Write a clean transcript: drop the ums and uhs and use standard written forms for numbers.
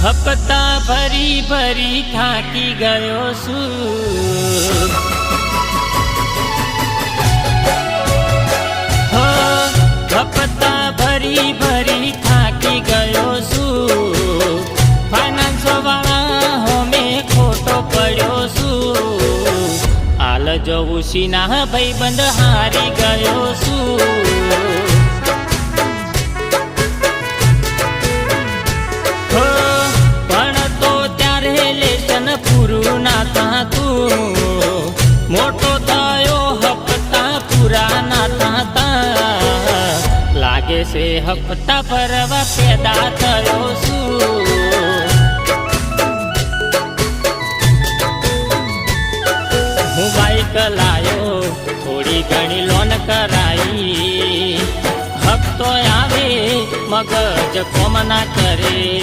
હપ્તા ભરી ભરી થાકી ગયો છું, હો હપ્તા ભરી ભરી થાકી ગયો છું, ફાઇનાન્સ વાળા હોમે ખોટો પડ્યો છું, હાલ જવું સીના ભાઈબંધ હારી ગયો છું। પૂરું ના થાતું મોટો થયો હપ્તા પૂરા ના થાતા લાગે છે હપ્તા ભરવા પેદા થયો છું। હું બાઈક લાયો થોડી ઘણી લોન કરાઈ, હપ્તો આવે મગજ કોમ ના કરે।